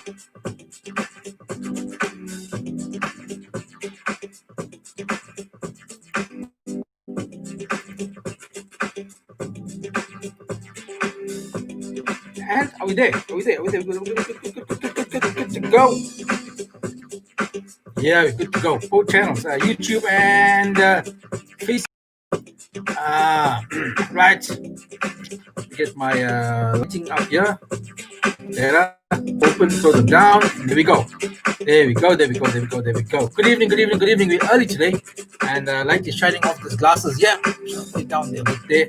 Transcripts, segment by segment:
And are we there? Are we there? Are we there? Good to go. Yeah, we're good to go. Both channels, YouTube and Facebook. Right. Get my lighting up here. There. Open, close them down. There we go. There we go. There we go. There we go. There we go. Good evening. Good evening. Good evening. We're early today, and light is shining off these glasses. Yeah, put down there, right there.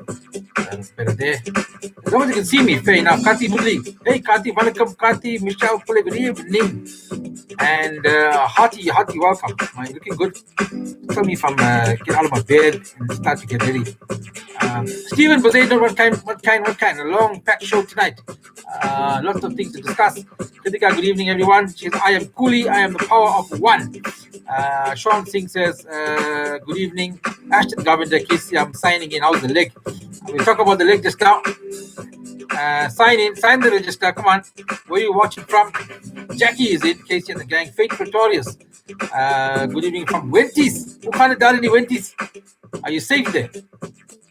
Better there. As long as you can see me, fair enough. Kati Mudli. Hey, Kati. Welcome, Kati. Michelle Pule. Good evening. And hearty welcome. Am I looking good? Tell me if I'm get out of my bed and start to get ready. Stephen Poseidon, what kind? A long packed show tonight. Lots of things to discuss. Kritika, good evening, everyone. She says, I am Kuli, I am the power of one. Sean Singh says, good evening. Ashton Governor Casey, I'm signing in. How's the leg? We talk about the leg just now. Sign the register. Come on. Where are you watching from? Jackie is in. Casey and the gang. Faith Pretorius. Good evening from Wentis. Who can't have any Wentis? Are you safe there?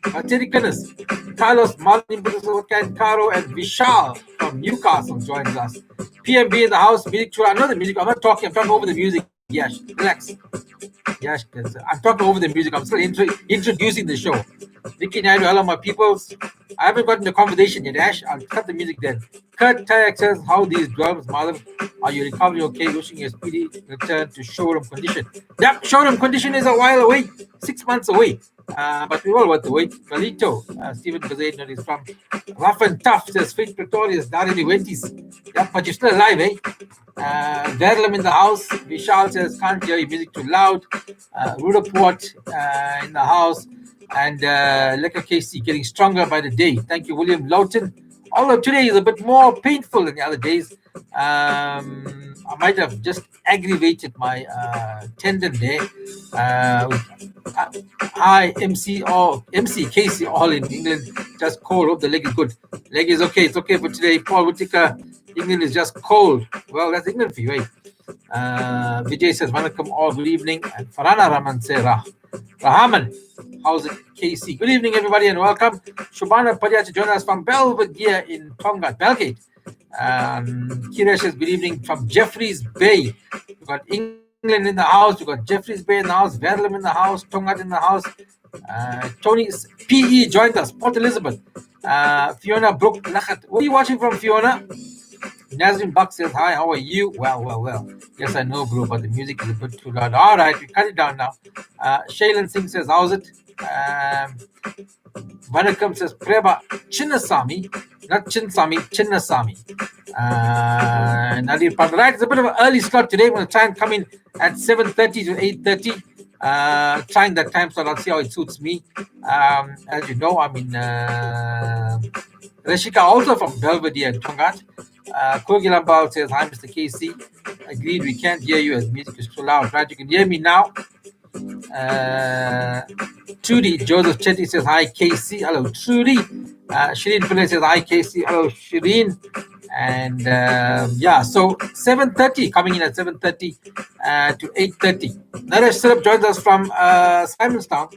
Terikanas. Carlos Martin, Caro, and Vishal from Newcastle joins us. PMB in the house. Music tour. I know the music. I'm not talking. I'm talking over the music. Yes, relax. Yes, I'm talking over the music. I'm still introducing the show. Vicky Naidu, hello, my peoples. I haven't gotten the conversation yet, Ash. I'll cut the music then. Kurt Tayak says, how these drums, mother, are you recovering okay? Wishing you a speedy return to showroom condition. Yep, showroom condition is a while away, 6 months away. But we all want to wait. Galito, Stephen Poseidon is from Rough and Tough, says Faith Pretorius, Darili Wentis. Yep, but you're still alive, eh? Verlam in the house. Vishal says, can't hear your music too loud. Rudaport in the house. And Leka Casey getting stronger by the day. Thank you, William Lowton. Although today is a bit more painful than the other days. I might have just aggravated my tendon there. Hi, MC Casey, all in England. Just cold. Hope the leg is good. Leg is okay. It's okay for today. Paul Whittaker, England is just cold. Well, that's England for you, eh? Vijay says, Welcome all. Good evening. And Farana Raman says, Rahaman, how's it, KC? Good evening, everybody, and welcome. Shubhana Padya to join us from Belvedere in Tonga, Belgate. Kira says, good evening from Jeffreys Bay. We've got England in the house. We've got Jeffreys Bay in the house. Verlam in the house. Tonga in the house. Tony PE joined us. Port Elizabeth. Fiona Brook Lachat. What are you watching from, Fiona? Nazrin Buck says, hi, how are you? Well. Yes, I know, bro, but the music is a bit too loud. All right, we cut it down now. Shailen Singh says, how's it? Vanakam says, Preba Chinnasamy, not Chinsamy, Chinnasamy. Nadir Pad. Right, it's a bit of an early slot today. I'm going to try and come in at 7:30 to 8:30. Trying that time slot. I'll see how it suits me. As you know, I'm in Rashika, also from Belvedere and Tongat. Kogilambal says, hi, Mr. KC. Agreed, we can't hear you as music is too loud. Right, you can hear me now. Trudy Joseph Chetty says, hi, KC. Hello, Trudy. Shireen Pillay says, hi, KC. Hello, Shireen. And so 7:30, coming in at 7:30 to 8:30. Naresh Sirap joins us from Simonstown.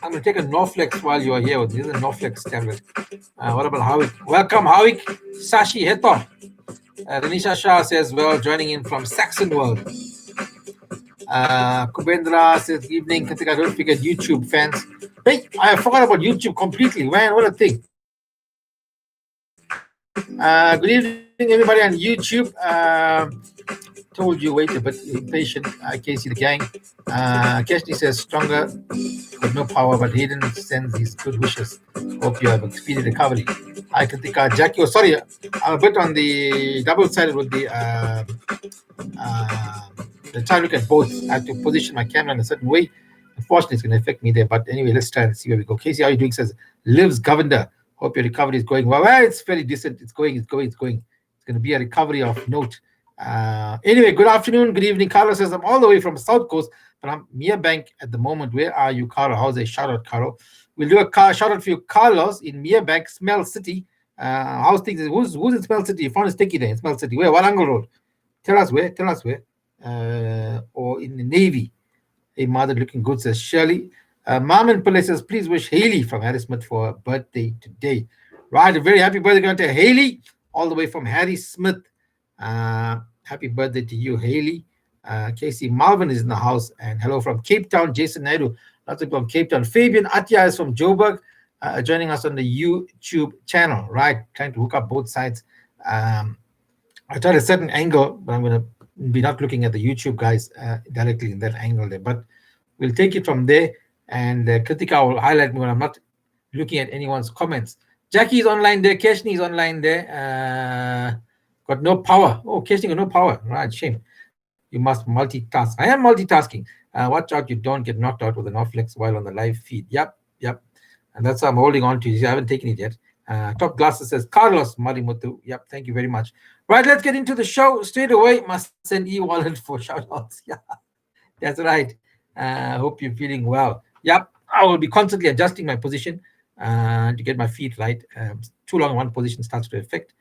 I'm going to take a Norflex while you are here. This is a Norflex tablet. What about Havik? Welcome, Havik. Sashi Heto. Renisha Shah says, well, joining in from Saxon World. Kubendra says, good evening. Katika, don't forget YouTube fans. Hey, I forgot about YouTube completely. Man, what a thing. Good evening, everybody on YouTube. Told you, wait a bit, be patient. I can't see the gang. Keshni says, stronger, but no power, but Hayden sends his good wishes. Hope you have a speedy recovery. Hi, Kritika. Jackie, oh, sorry, I'm a bit on the double-sided with the try to look at both. I have to position my camera in a certain way. Unfortunately, it's going to affect me there. But anyway, let's try and see where we go. Casey, how are you doing? Says, Lives Governor. Hope your recovery is going well. Well, it's very decent. It's going. It's going to be a recovery of note. Anyway, good afternoon, good evening. Carlos says, I'm all the way from South Coast, but I'm Merebank at the moment. Where are you, Carlo? How's a shout out, Carlo? We'll do a shout out for you, Carlos, in Merebank, Smell City. How's things? Who's in Smell City? You found a sticky there in Smell City. Where? Warangal Road. Tell us where. Tell us where. Or in the Navy. A mother looking good, says Shirley. Mom and Pillay says, please wish Haley from Harry Smith for her birthday today. Right, a very happy birthday going to Haley, all the way from Harry Smith. Happy birthday to you, Haley. Casey Marvin is in the house, and hello from Cape Town, Jason Naidu. Lots of people from Cape Town. Fabian Atya is from Joburg, joining us on the YouTube channel, right? Trying to hook up both sides. I tried a certain angle, but I'm going to be not looking at the YouTube guys directly in that angle there, but we'll take it from there. And Kritika will highlight me when I'm not looking at anyone's comments. Jackie is online there. Keshni is online there. Got no power. Oh, Keshni got no power. Right, shame. You must multitask. I am multitasking. Watch out you don't get knocked out with an off-flex while on the live feed. Yep. And that's what I'm holding on to. I haven't taken it yet. Top Glasses says, Carlos Marimutu. Yep, thank you very much. Right, let's get into the show straight away. Must send e-wallet for shout-outs. Yeah, that's right. Hope you're feeling well. Yep, I will be constantly adjusting my position to get my feet right. Too long in one position starts to affect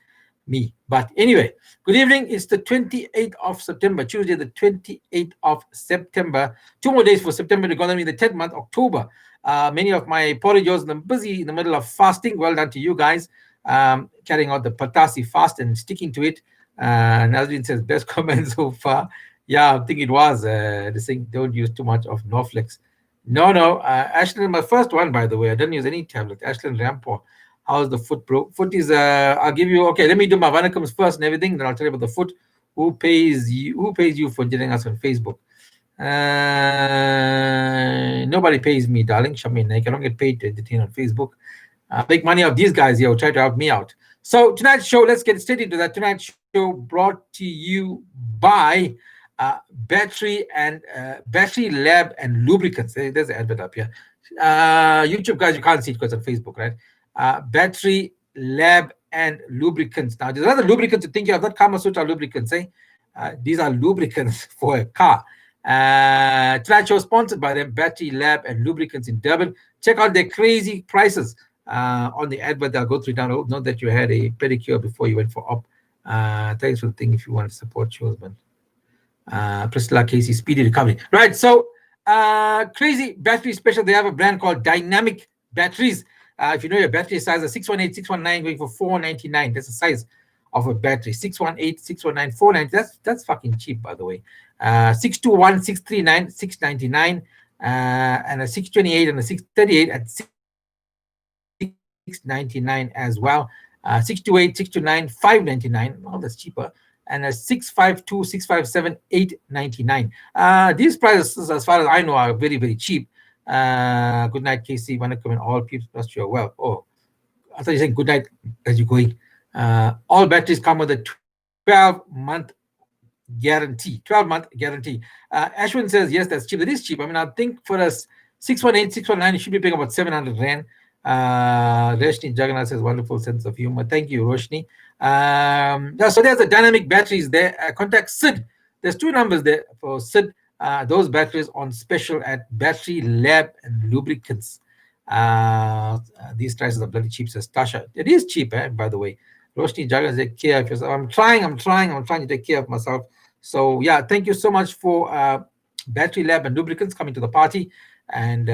me. But anyway, good evening. It's the 28th of September, Tuesday, the 28th of September. 2 more days for September to go. That means the 10th month, October. Many of my porridges, I'm busy in the middle of fasting. Well done to you guys. Carrying out the Patasi fast and sticking to it. Nazrin says, best comment so far. Yeah, I think it was this thing, don't use too much of Norflex. No. Ashland, my first one, by the way. I didn't use any tablet. Ashland Rampor. How's the foot, bro? Foot is, I'll give you, okay, let me do my Vanakams first and everything. Then I'll tell you about the foot. Who pays you for joining us on Facebook? Nobody pays me, darling. Shamin, I don't get paid to entertain on Facebook. Make money off these guys here who try to help me out. So tonight's show, let's get straight into that. Tonight's show brought to you by Battery Lab and Lubricants. There's an advert up here. YouTube guys, you can't see it because on Facebook, right? Battery Lab and Lubricants. Now, there's other lubricants you think of, not Kama Sutra lubricants, eh? These are lubricants for a car. Tonight's show sponsored by them, Battery Lab and Lubricants in Durban. Check out their crazy prices on the advert. I'll go through down. Note that you had a pedicure before you went for op. Thanks for the thing if you want to support shows, man. Priscilla Casey, speedy recovery. Right, so crazy battery special. They have a brand called Dynamic Batteries. If you know your battery size, a 618, 619 going for 499. That's the size of a battery. 618, 619, 490. That's fucking cheap, by the way. 621, 639, 699, and a 628 and a 638 at 699 as well. 628, 629, 599. Oh, that's cheaper. And a 652, 657, 899. These prices, as far as I know, are very, very cheap. Good night, Casey. Vanakkam and all people trust you well. Oh, I thought you said good night as you're going. All batteries come with a 12-month guarantee. 12-month guarantee. Ashwin says, yes, that's cheap. It is cheap. I mean, I think for us, 618, 619, you should be paying about 700 Rand. Roshni Jagannath says, wonderful sense of humor. Thank you, Roshni. So there's the dynamic batteries there. Contact Sid. There's 2 numbers there for Sid. Those batteries on special at Battery Lab and Lubricants. These prices are bloody cheap, says Tasha. It is cheap, by the way. Roshni Jagannath, take care of yourself. I'm trying to take care of myself. So yeah, thank you so much for Battery Lab and Lubricants coming to the party and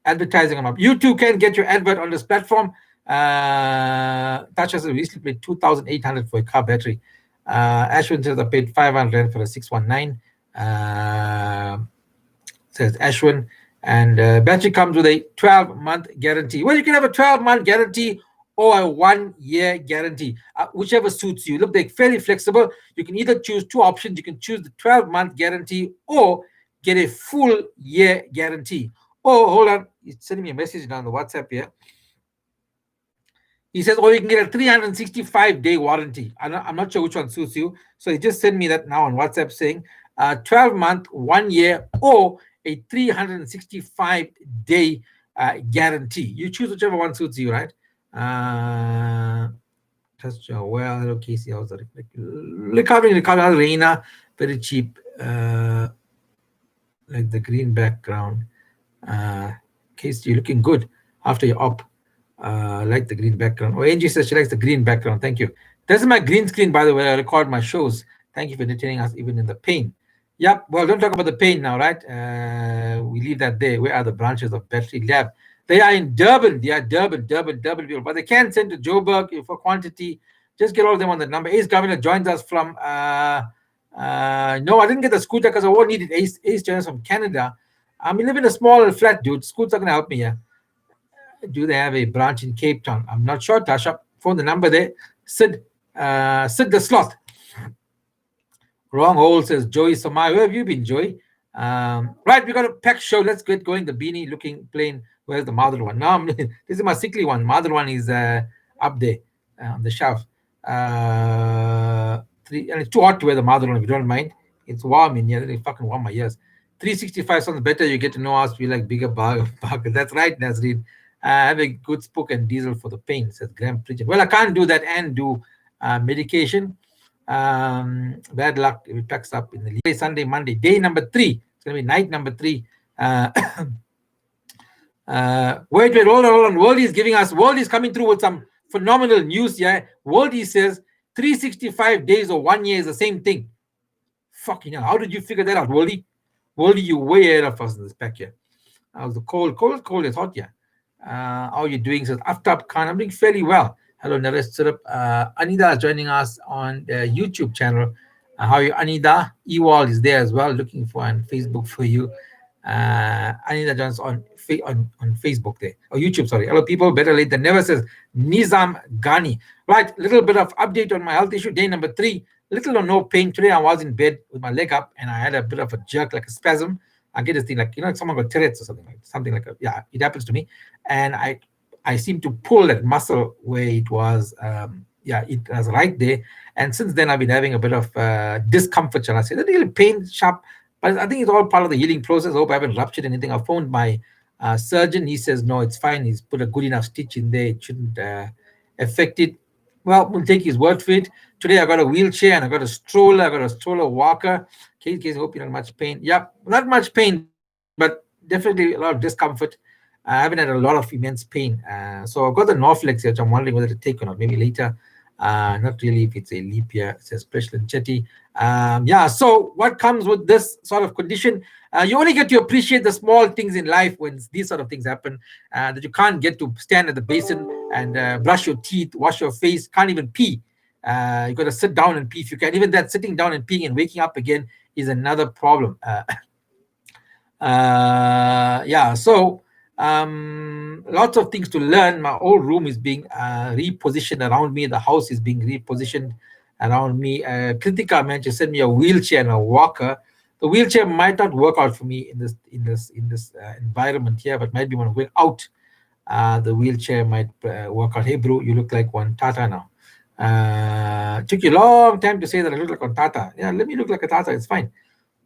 advertising on up. You too can get your advert on this platform. Tasha says recently paid 2,800 for a car battery. Ashwin says I paid 500 for a 619. Says Ashwin. And battery comes with a 12-month guarantee. Well, you can have a 12-month guarantee or a 1-year guarantee, whichever suits you. Look, they're fairly flexible. You can either choose 2 options. You can choose the 12-month guarantee or get a full year guarantee. Oh, hold on. He's sending me a message down the WhatsApp here. He says, you can get a 365-day warranty. I'm not sure which one suits you. So he just sent me that now on WhatsApp saying 12-month, 1 year, or a 365-day guarantee. You choose whichever one suits you, right? Just well, hello Casey. How's the recovering, Reina, very cheap. Like the green background. Casey, you're looking good after your op. I like the green background. Oh, Angie says she likes the green background. Thank you. This is my green screen, by the way. I record my shows. Thank you for entertaining us even in the pain. Yep. Well, don't talk about the pain now, right? We leave that there. Where are the branches of Battery Lab? They are in Durban. They are Durban people. But they can send to Joburg for quantity. Just get all of them on the number. Ace Governor joins us from. No, I didn't get the scooter because I won't need it. Ace joins us from Canada. We live in a small flat, dude. Scoot's not going to help me here. Do they have a branch in Cape Town? I'm not sure, Tasha. Phone the number there. Sid the Sloth. Wrong hole, says Joey Samai. Where have you been, Joey? Right, we got a packed show. Let's get going. The beanie looking plain. Where's the mother one? No, this is my sickly one. Mother one is up there on the shelf. And it's too hot to wear the mother one if you don't mind. It's warm in here. They fucking warm my ears. 365 sounds better. You get to know us. We like bigger burger. That's right, Nazreen. Have a good spook and diesel for the pain, says Graham Pritchard. Well, I can't do that and do medication. Bad luck if it packs up in the Sunday, Monday, day number 3. It's going to be night number 3. Wait, hold on. World is coming through with some phenomenal news. Yeah, World says 365 days or 1 year is the same thing. Fucking hell, how did you figure that out, Worldy? Worldy, you way ahead of us in this pack here. How's the cold? Cold is hot, yeah. How are you doing? Says Aftab Khan. I'm doing fairly well. Hello, Naresh Surup. Anida is joining us on the YouTube channel. How are you, Anida? Ewald is there as well, looking for on Facebook for you. Anida joins on Facebook there. Oh, YouTube, sorry. Hello, people. Better late than never, says Nizam Ghani. Right, little bit of update on my health issue. Day number 3. Little or no pain. Today I was in bed with my leg up and I had a bit of a jerk, like a spasm. I get this thing like, someone got Tourette's or something like that. Yeah, it happens to me. And I seem to pull that muscle where it was, it was right there. And since then, I've been having a bit of discomfort, shall I say. Not really pain, sharp, but I think it's all part of the healing process. I hope I haven't ruptured anything. I phoned my surgeon. He says, no, it's fine. He's put a good enough stitch in there. It shouldn't affect it. Well, we'll take his word for it. Today, I got a wheelchair and I got a stroller. I got a stroller walker. Case, hope you're not much pain. Yep, not much pain, but definitely a lot of discomfort. I haven't had a lot of immense pain. So I've got the Norflex here, which I'm wondering whether to take or not. Maybe later. Not really if it's a leap year, says President Chetty. So what comes with this sort of condition? You only get to appreciate the small things in life when these sort of things happen, that you can't get to stand at the basin and brush your teeth, wash your face, can't even pee. You got to sit down and pee if you can. Even that sitting down and peeing and waking up again is another problem. So lots of things to learn. My whole room is being repositioned around me. The house is being repositioned around me. Kritika man just sent me a wheelchair and a walker. The wheelchair might not work out for me in this environment here, but maybe when I go out, the wheelchair might work out. Hey, bro, you look like one Tata now. Took you a long time to say that I look like a Tata. Yeah, let me look like a Tata. It's fine.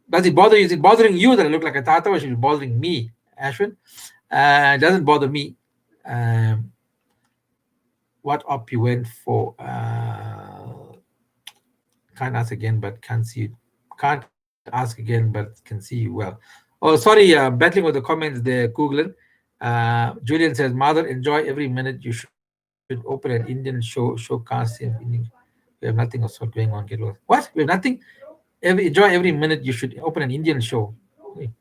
Does it bother you? Is it bothering you that I look like a Tata, or should it be bothering me, Ashwin? It doesn't bother me. What op you went for? Can't ask again, but can see you. Can't ask again, but can see you well. Oh, sorry, battling with the comments there, Googling. Julian says, Mother, enjoy every minute. You should open an Indian showcast. We have nothing else going on. What? We have nothing? Enjoy every minute. You should open an Indian show.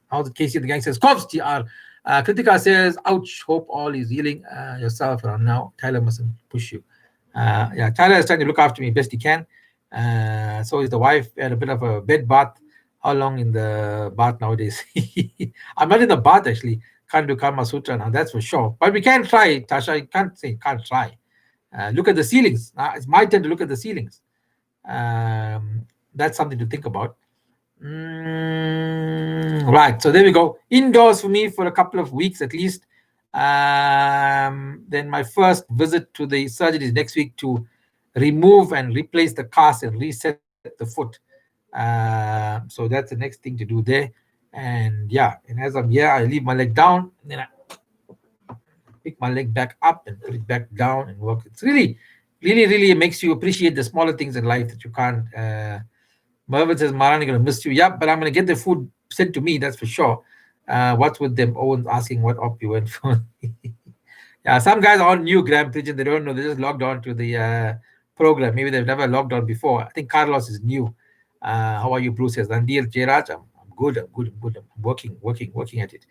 How's the Casey? The gang says, Cops, TR. Kritika says, ouch, hope all is healing yourself around now. Tyler mustn't push you. Tyler is trying to look after me best he can. So is the wife. Had a bit of a bed bath. How long in the bath nowadays? I'm not in the bath, actually. Can't do Karma Sutra now, that's for sure. But we can try, Tasha. I can't say can't try. Look at the ceilings. It's my turn to look at the ceilings. That's something to think about. Right, so there we go. Indoors for me for a couple of weeks at least. Then my first visit to the surgeon is next week to remove and replace the cast and reset the foot. So that's the next thing to do there. And as I'm here, I leave my leg down and then I pick my leg back up and put it back down and work. It's really makes you appreciate the smaller things in life that you can't. Mervyn says, Marani going to miss you. Yeah, but I'm going to get the food sent to me, that's for sure. What's with them? Owen's asking what op you went for. Yeah, some guys are new, Graham Pigeon. They don't know. They just logged on to the program. Maybe they've never logged on before. I think Carlos is new. How are you, Bruce? Says Randir Jairaj. I'm good. I'm good. I'm good. I'm working at it.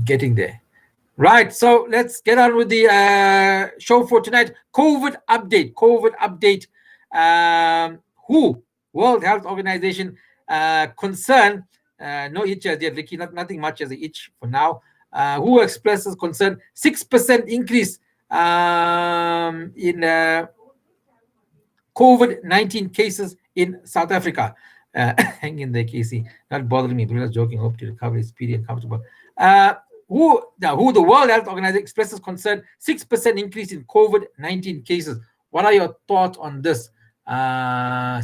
Getting there. Right. So let's get on with the show for tonight. COVID update. COVID update. WHO, World Health Organization, concern. No itch as yet, Ricky. Nothing much as an itch for now. WHO expresses concern. 6% increase in COVID-19 cases in South Africa. Hang in there, Casey. Not bothering me. Bruno's joking. Hope to recover is speedy and comfortable. WHO, the World Health Organization, expresses concern. 6% increase in COVID-19 cases. What are your thoughts on this?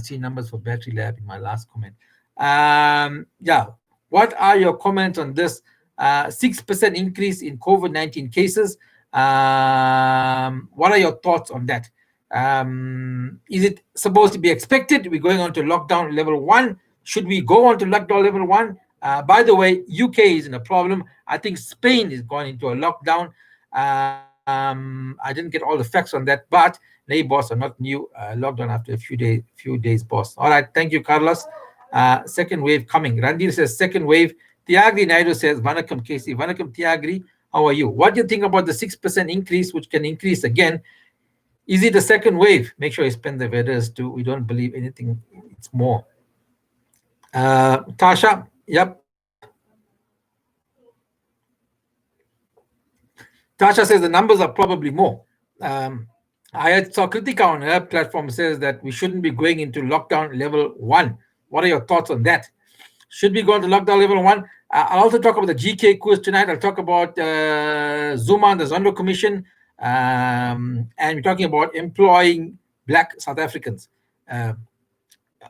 See numbers for battery lab in my last comment. Yeah. What are your comments on this? 6% increase in COVID-19 cases. What are your thoughts on that? Is it supposed to be expected? We're going on to lockdown level 1. Should we go on to lockdown level 1? By the way, UK isn't a problem. I think Spain is going into a lockdown. I didn't get all the facts on that, but nay, boss, I'm not new. Lockdown after a few days, boss. All right, thank you, Carlos. Second wave coming. Randir says second wave. Tiagri Naidu says, Vanakkam, Casey. Vanakkam, Tiagri. How are you? What do you think about the 6% increase, which can increase again? Is it a second wave? Make sure you spend the weathers too. We don't believe anything. It's more. Tasha, yep. Tasha says the numbers are probably more. I saw Kritika on her platform says that we shouldn't be going into lockdown level 1. What are your thoughts on that? Should we go into lockdown level 1? I'll also talk about the GK quiz tonight. I'll talk about Zuma and the Zondo Commission. And we're talking about employing Black South Africans.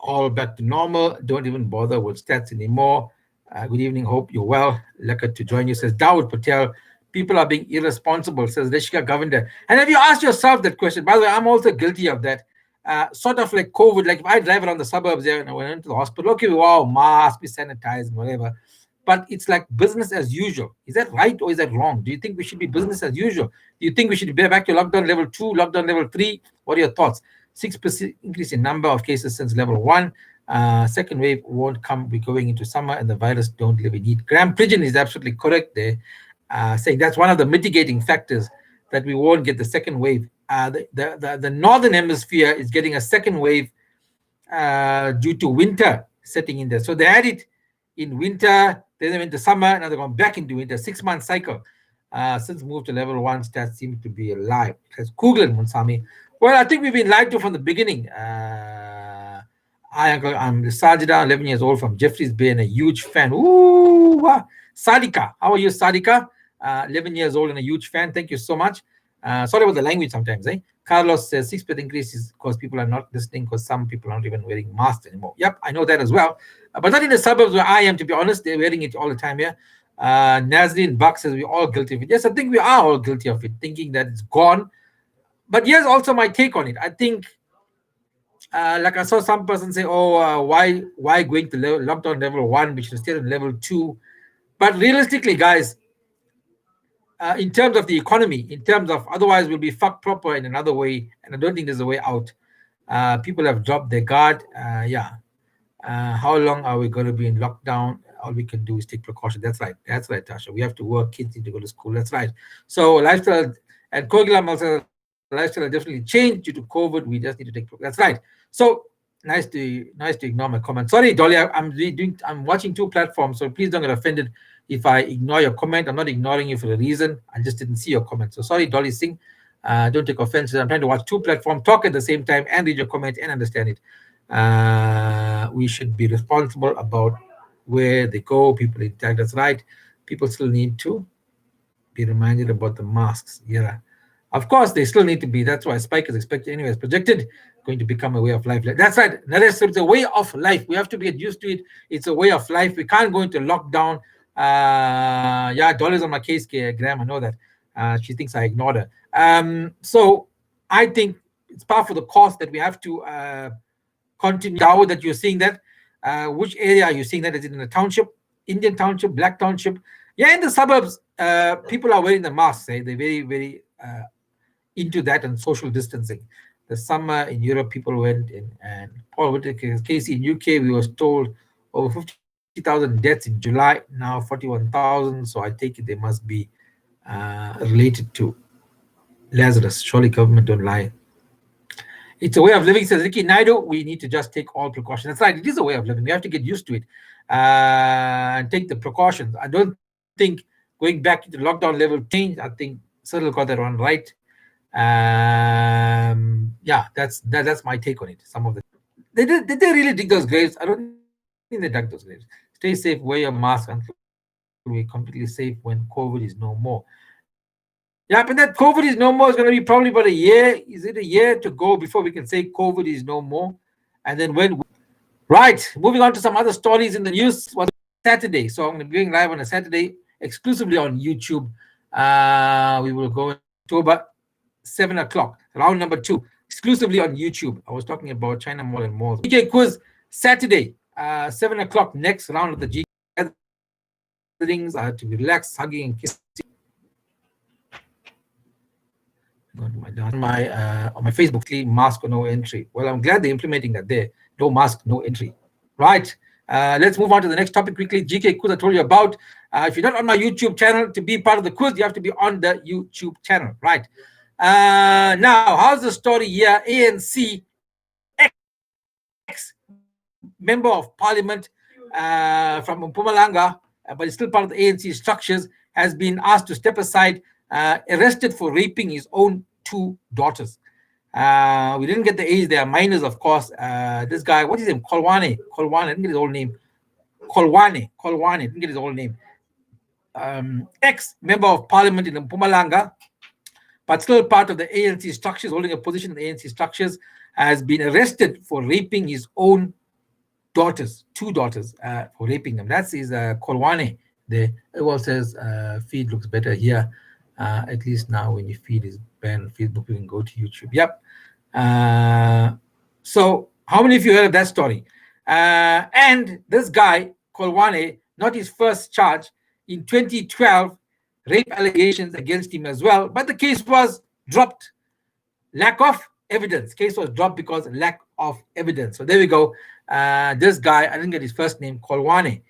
All back to normal. Don't even bother with stats anymore. Good evening. Hope you're well. Lucky to join you, says Dawood Patel. People are being irresponsible, says Rishika Govender. And have you asked yourself that question? By the way, I'm also guilty of that. Sort of like COVID, like if I drive around the suburbs there and I went into the hospital, okay, wow, mask, be sanitized, whatever. But it's like business as usual. Is that right or is that wrong? Do you think we should be business as usual? Do you think we should be back to lockdown level 2, lockdown level 3? What are your thoughts? 6% increase in number of cases since level 1. Second wave won't come. We're going into summer and the virus don't live in heat. Graham Pigeon is absolutely correct there, saying that's one of the mitigating factors that we won't get the second wave. The northern hemisphere is getting a second wave due to winter setting in there. So they had it in winter, then they went to summer, now they're going back into winter. 6-month cycle. Since moved to level 1, stats seem to be alive. Has Google and Munsami. Well, I think we've been lied to from the beginning. I'm Sajida, 11 years old from Jeffreys Bay and a huge fan. Ooh, Sadika, how are you, Sadika? 11 years old and a huge fan. Thank you so much. Sorry about the language sometimes. Carlos says 6% increase is because people are not listening because some people are not even wearing masks anymore. Yep, I know that as well. But not in the suburbs where I am, to be honest. They're wearing it all the time here. Nazrin Buck says we're all guilty of it. Yes, I think we are all guilty of it, thinking that it's gone. But here's also my take on it. I think, like I saw some person say, why going to lockdown level 1, which is still in level 2? But realistically, guys, in terms of the economy, in terms of otherwise we'll be fucked proper in another way, and I don't think there's a way out. People have dropped their guard. How long are we going to be in lockdown? All we can do is take precaution. That's right, Tasha. We have to work. Kids need to go to school. That's right. So lifestyle and Kogilam also lifestyle has definitely changed due to COVID. We just need to take. That's right. So nice to ignore my comment. Sorry, Dolly. I'm watching 2 platforms, so please don't get offended if I ignore your comment. I'm not ignoring you for a reason. I just didn't see your comment. So sorry, Dolly Singh. Don't take offense. I'm trying to watch 2 platforms, talk at the same time, and read your comment and understand it. We should be responsible about where they go. People interact. That's right. People still need to be reminded about the masks. Yeah. Of course, they still need to be. That's why Spike is expected, anyway, is projected, going to become a way of life. That's right. It's a way of life. We have to get used to it. It's a way of life. We can't go into lockdown. Dolly's on my case, Graham. I know that. She thinks I ignored her. So I think it's part of the cost that we have to continue. Tower that you're seeing that. Which area are you seeing that? Is it in a township, Indian township, Black township? Yeah, in the suburbs, people are wearing the masks. They're very, very into that and social distancing. The summer in Europe, people went in, and Paul went to Casey in UK. We was told over 50,000 deaths in July. Now 41,000. So I take it they must be related to Lazarus. Surely government don't lie. It's a way of living, says Ricky Naidu. We need to just take all precautions. That's right. It is a way of living. We have to get used to it and take the precautions. I don't think going back into lockdown level change. I think Cyril got that one right. Yeah, that's my take on it. Some of the did they really dig those graves? I don't think they dug those graves. Stay safe, wear your mask until we're completely safe when COVID is no more. Yeah, but that COVID is no more is going to be probably about a year. Is it a year to go before we can say COVID is no more? And then when right, moving on to some other stories in the news. Was Saturday, so I'm going to be going live on a Saturday exclusively on YouTube. We will go in October 7 o'clock, round number 2, exclusively on YouTube. I was talking about China Mall and malls. GK quiz Saturday, 7 o'clock, next round of the GK gatherings. I have to be relaxed, hugging and kissing. On my Facebook, mask or no entry. Well, I'm glad they're implementing that there. No mask, no entry. Right. Let's move on to the next topic quickly. GK quiz I told you about. If you're not on my YouTube channel to be part of the quiz, you have to be on the YouTube channel. Right. Now, how's the story here? ANC ex member of parliament from Mpumalanga, but is still part of the ANC structures, has been asked to step aside, arrested for raping his own 2 daughters. We didn't get the age, they are minors, of course. This guy, what is his name? Kolwane, I didn't get his whole name. Kolwane, didn't get his whole name. Ex member of parliament in Mpumalanga, but still part of the ANC structures, holding a position in the ANC structures, has been arrested for raping his own daughters, 2 daughters, for raping them. That's his Kolwane. The It says feed looks better here. At least now when your feed is banned on Facebook, you can go to YouTube. Yep. So how many of you heard of that story? And this guy, Kolwane, not his first charge. In 2012, rape allegations against him as well, but the case was dropped. Lack of evidence. Case was dropped because lack of evidence. So there we go. This guy, I didn't get his first name, Kolwane.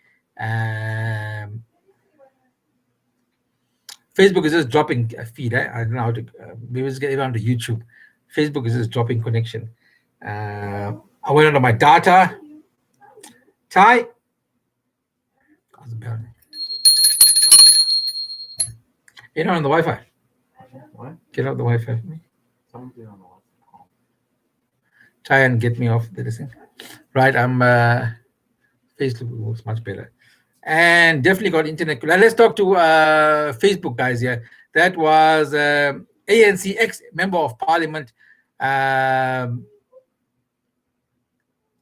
Facebook is just dropping a feed. I don't know how to. Maybe let's get it onto YouTube. Facebook is just dropping connection. I went onto my data. Ty. Get on the Wi-Fi. What? Get off the Wi-Fi for me. Someone's been on the WhatsApp call. Try and get me off the thing. Right, I'm Facebook works much better. And definitely got internet. Let's talk to Facebook guys here. That was ANC ex member of parliament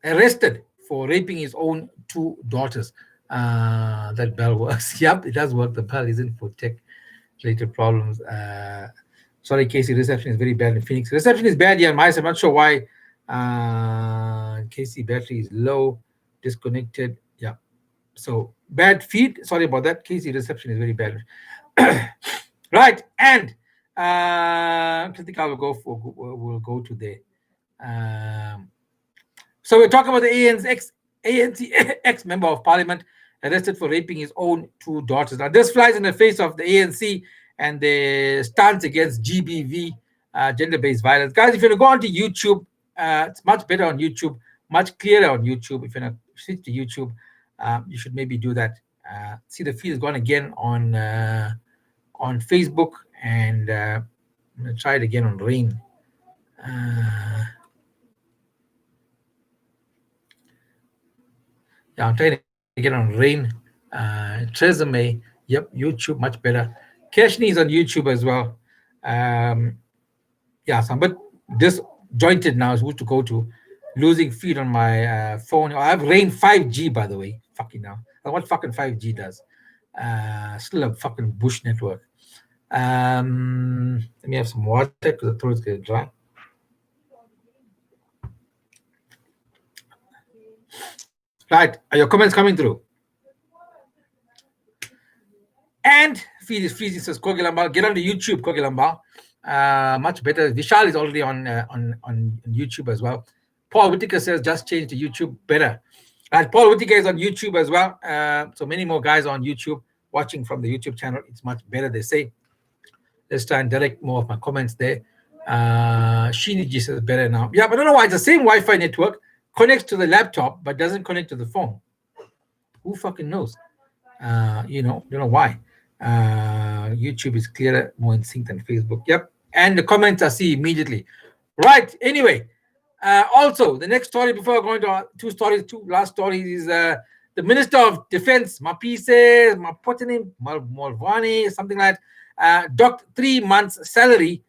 arrested for raping his own 2 daughters. That bell works. Yep, it does work. The bell isn't for tech related problems. Sorry, Casey, reception is very bad in Phoenix. Reception is bad here in my side. I'm not sure why. Casey battery is low, disconnected. Yeah. So bad feed. Sorry about that. Casey reception is very bad. Right. And I think I will go for we'll go to there. So we're talking about the ANC ex member of parliament arrested for raping his own 2 daughters. Now this flies in the face of the ANC and the stance against GBV, gender-based violence. Guys, if you go onto YouTube, it's much better on YouTube, much clearer on YouTube. If you're not switch to YouTube, you should maybe do that. See, the feed is gone again on Facebook, and I'm gonna try it again on Rain. Yeah, I'm trying to get on Rain. Tresemme, yep, YouTube much better. Kashni is on YouTube as well. Yeah, but disjointed now is who to go to. Losing feed on my phone. I have Rain 5G, by the way. Fucking now. What fucking 5G does. Still a fucking bush network. Let me have some water because the throat is getting dry. Right, are your comments coming through? And Feezy says, Kogilamba, get onto YouTube, Kogilamba. Much better. Vishal is already on YouTube as well. Paul Whitaker says, just change to YouTube, better. And Paul Whitaker is on YouTube as well. So many more guys on YouTube watching from the YouTube channel. It's much better, they say. Let's try and direct more of my comments there. Shiniji says better now. Yeah, but I don't know why. It's the same Wi-Fi network, connects to the laptop, but doesn't connect to the phone. Who fucking knows? Don't know why. YouTube is clearer, more in sync than Facebook. Yep. And the comments I see immediately. Right. Anyway, also the next story before going to two last stories is the Minister of Defense, Mapise, Mapotini, Molvani, something like that, docked 3 months' salary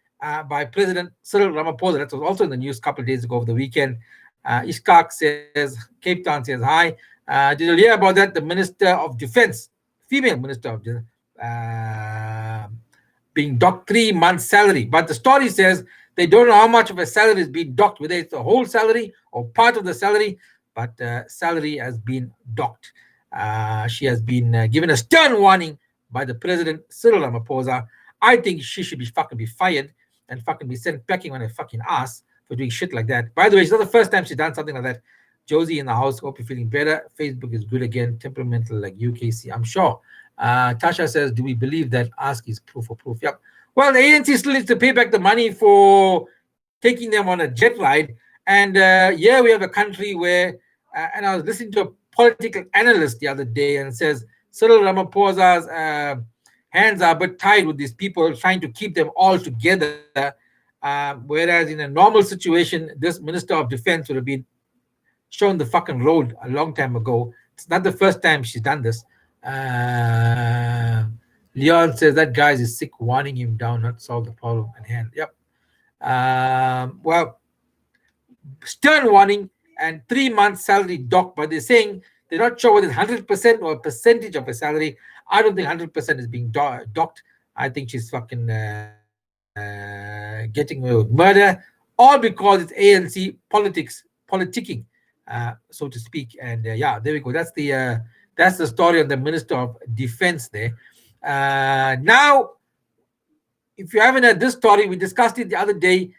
by President Cyril Ramaphosa. That was also in the news a couple of days ago over the weekend. Ishkak says, Cape Town says, hi. Did you hear about that? The Minister of Defense, female Minister of Defense, being docked 3 months' salary. But the story says they don't know how much of a salary is being docked, whether it's the whole salary or part of the salary, but salary has been docked. She has been given a stern warning by the President, Cyril Ramaphosa. I think she should be fired and fucking be sent packing on her fucking ass for doing shit like that. By the way, it's not the first time she's done something like that. Josie in the house, hope you're feeling better. Facebook is good again, temperamental like UKC, I'm sure. Tasha says, do we believe that? Ask is proof for proof. Yep. Well, the ANC still needs to pay back the money for taking them on a jet ride. And yeah, we have a country where, and I was listening to a political analyst the other day and says, Cyril Ramaphosa's hands are a bit tied with these people, trying to keep them all together. Whereas in a normal situation, this Minister of Defense would have been shown the fucking road a long time ago. It's not the first time she's done this. Leon says that guy is sick, warning him down, not solve the problem at hand. Yep. Well, stern warning and 3 months salary docked, but they're saying they're not sure whether it's 100% or a percentage of a salary. I don't think 100% is being docked. I think she's fucking getting away with murder, all because it's ANC politicking, so to speak. And yeah, there we go. That's the story on the Minister of Defense there. Now, if you haven't heard this story, we discussed it the other day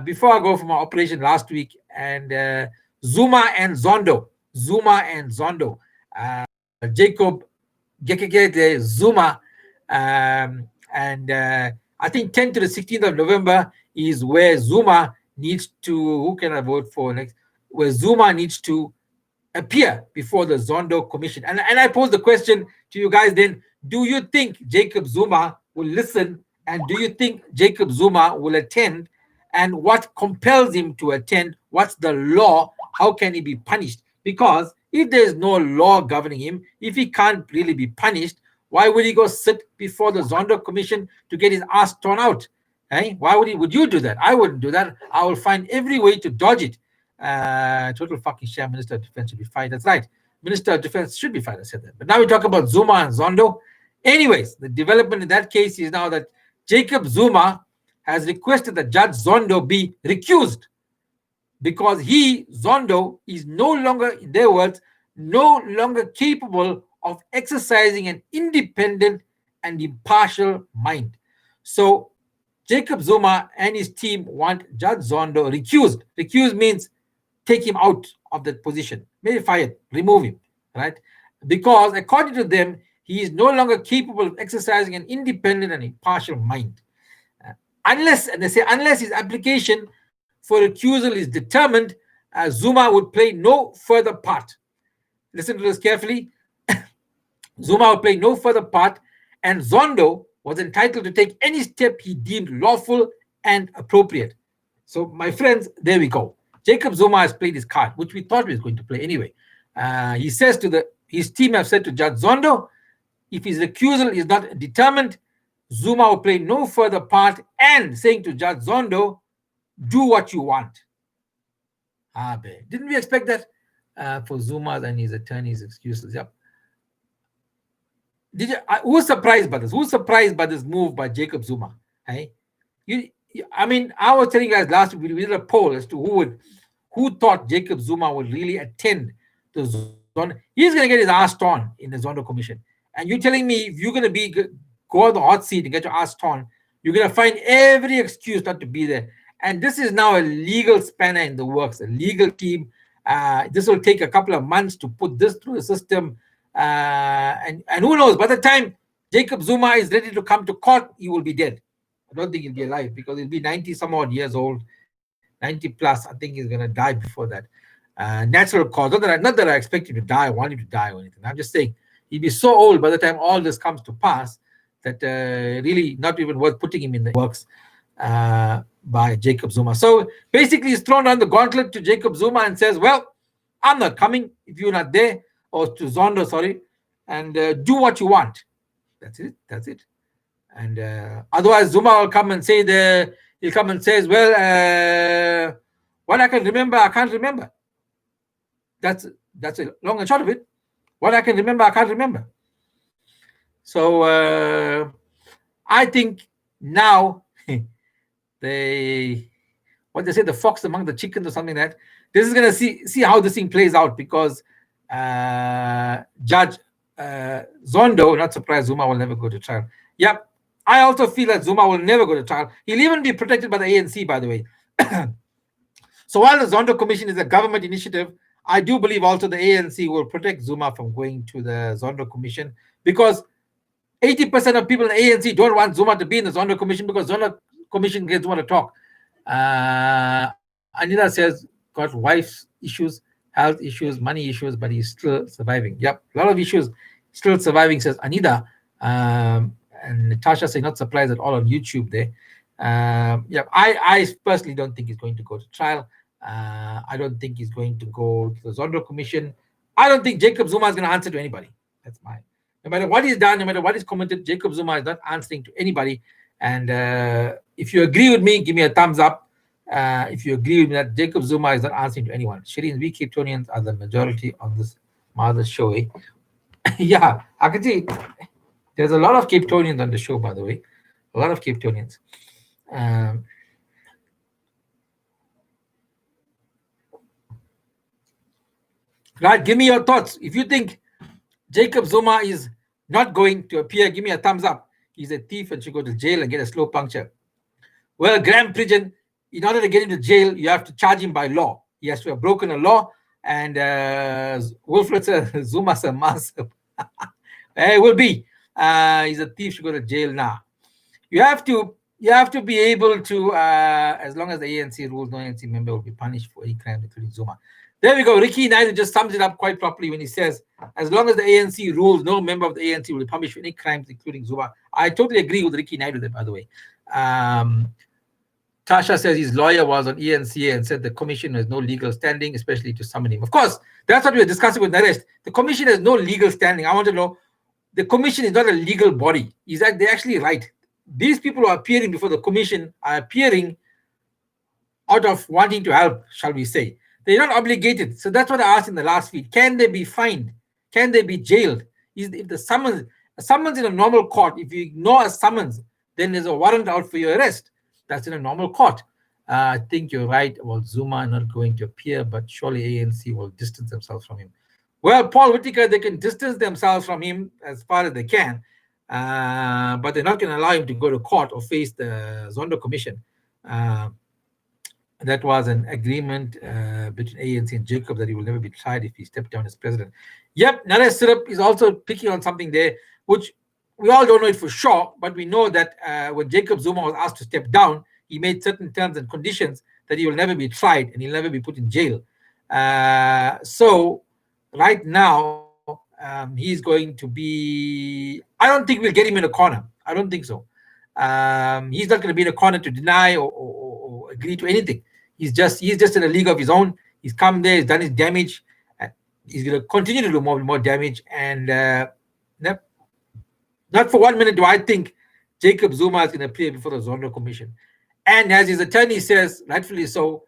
before I go from our operation last week. And Zuma and Zondo, Jacob Gekeke Zuma, and I think 10 to the 16th of November is where Zuma needs to, who can I vote for next? Where Zuma needs to appear before the Zondo Commission. And I pose the question to you guys then, do you think Jacob Zuma will listen? And do you think Jacob Zuma will attend? And what compels him to attend? What's the law? How can he be punished? Because if there's no law governing him, if he can't really be punished, why would he go sit before the Zondo Commission to get his ass torn out? Hey, why would you do that? I wouldn't do that. I will find every way to dodge it. Total fucking share. Minister of Defense should be fired. That's right. Minister of Defense should be fired. I said that. But now we talk about Zuma and Zondo. Anyways, the development in that case is now that Jacob Zuma has requested that Judge Zondo be recused because Zondo, is no longer, in their words, no longer capable of exercising an independent and impartial mind. So Jacob Zuma and his team want Judge Zondo recused. Recused means take him out of that position, maybe fired, remove him, right? Because according to them, he is no longer capable of exercising an independent and impartial mind. Unless his application for recusal is determined, Zuma would play no further part. Listen to this carefully. Zuma would play no further part, and Zondo was entitled to take any step he deemed lawful and appropriate. So, my friends, there we go. Jacob Zuma has played his card, which we thought he was going to play anyway. He says to his team have said to Judge Zondo, if his recusal is not determined, Zuma will play no further part, and saying to Judge Zondo, do what you want. Didn't we expect that for Zuma and his attorney's excuses? Yep. Who was surprised by this? Who's surprised by this move by Jacob Zuma? Hey, I was telling you guys last week, we did a poll as to who thought Jacob Zuma would really attend the Zondo. He's going to get his ass torn in the Zondo Commission. And you're telling me if you're going to go on the hot seat and get your ass torn, you're going to find every excuse not to be there. And this is now a legal spanner in the works, a legal team. This will take a couple of months to put this through the system. And who knows, by the time Jacob Zuma is ready to come to court, he will be dead. I don't think he'll be alive because he'll be 90 some odd years old, 90 plus. I think he's going to die before that. Natural cause. Not that I expect him to die, I want him to die or anything. I'm just saying he'll be so old by the time all this comes to pass that really not even worth putting him in the works by Jacob Zuma. So basically, he's thrown down the gauntlet to Jacob Zuma and says, well, I'm not coming if you're not there, or to Zondo, sorry, and do what you want. That's it. And otherwise, Zuma will come and say he'll come and says, well, what I can remember, I can't remember. That's it. Long and short of it. What I can remember, I can't remember. So I think now the fox among the chickens or something like that. This is going to see how this thing plays out, because Judge Zondo, not surprised, Zuma will never go to trial. Yep. I also feel that Zuma will never go to trial. He'll even be protected by the ANC, by the way. So while the Zondo Commission is a government initiative, I do believe also the ANC will protect Zuma from going to the Zondo Commission, because 80% of people in the ANC don't want Zuma to be in the Zondo Commission, because Zondo Commission gets want to talk. Anida says got wife's issues, health issues, money issues, but he's still surviving. Yep, a lot of issues, still surviving, says Anida. And Natasha saying not surprised at all on YouTube there. I personally don't think he's going to go to trial. I don't think he's going to go to the Zondo Commission. I don't think Jacob Zuma is going to answer to anybody. That's mine. No matter what he's done, no matter what he's commented, Jacob Zuma is not answering to anybody. And if you agree with me, give me a thumbs up. If you agree with me that Jacob Zuma is not answering to anyone. Shireen, we Cape Townians are the majority on this mother show. Eh? Yeah, I can see there's a lot of Cape Townians on the show, by the way. A lot of Cape Townians. Right, give me your thoughts. If you think Jacob Zuma is not going to appear, give me a thumbs up. He's a thief and should go to jail and get a slow puncture. Well, Graham Pridgen, in order to get into jail, you have to charge him by law. He has to have broken a law, and Wilfred Zuma's a master. It will be. He's a thief, should go to jail now. You have to be able to, as long as the ANC rules, no ANC member will be punished for any crime, including Zuma. There we go. Ricky Nite just sums it up quite properly when he says, as long as the ANC rules, no member of the ANC will be punished for any crimes, including Zuma. I totally agree with Ricky Nite with it, by the way. Tasha says his lawyer was on ENCA and said the commission has no legal standing, especially to summon him. Of course, that's what we were discussing with Naresh. The commission has no legal standing. I want to know, the commission is not a legal body. Is that they're actually right? These people who are appearing before the commission are appearing out of wanting to help, shall we say. They're not obligated. So that's what I asked in the last feed. Can they be fined? Can they be jailed? If the summons in a normal court, if you ignore a summons, then there's a warrant out for your arrest. That's in a normal court. I think you're right about Zuma not going to appear, but surely ANC will distance themselves from him. Well, Paul Whitaker, they can distance themselves from him as far as they can, but they're not going to allow him to go to court or face the Zondo Commission. That was an agreement between ANC and Jacob that he will never be tried if he stepped down as president. Yep, Naresh Syrup is also picking on something there, which we all don't know it for sure, but we know that when Jacob Zuma was asked to step down, he made certain terms and conditions that he will never be tried and he'll never be put in jail. So right now, he's going to be... I don't think we'll get him in a corner. I don't think so. He's not going to be in a corner to deny or agree to anything. He's just in a league of his own. He's come there, he's done his damage. He's going to continue to do more damage. And not for 1 minute do I think Jacob Zuma is going to appear before the Zondo Commission. And as his attorney says, rightfully so,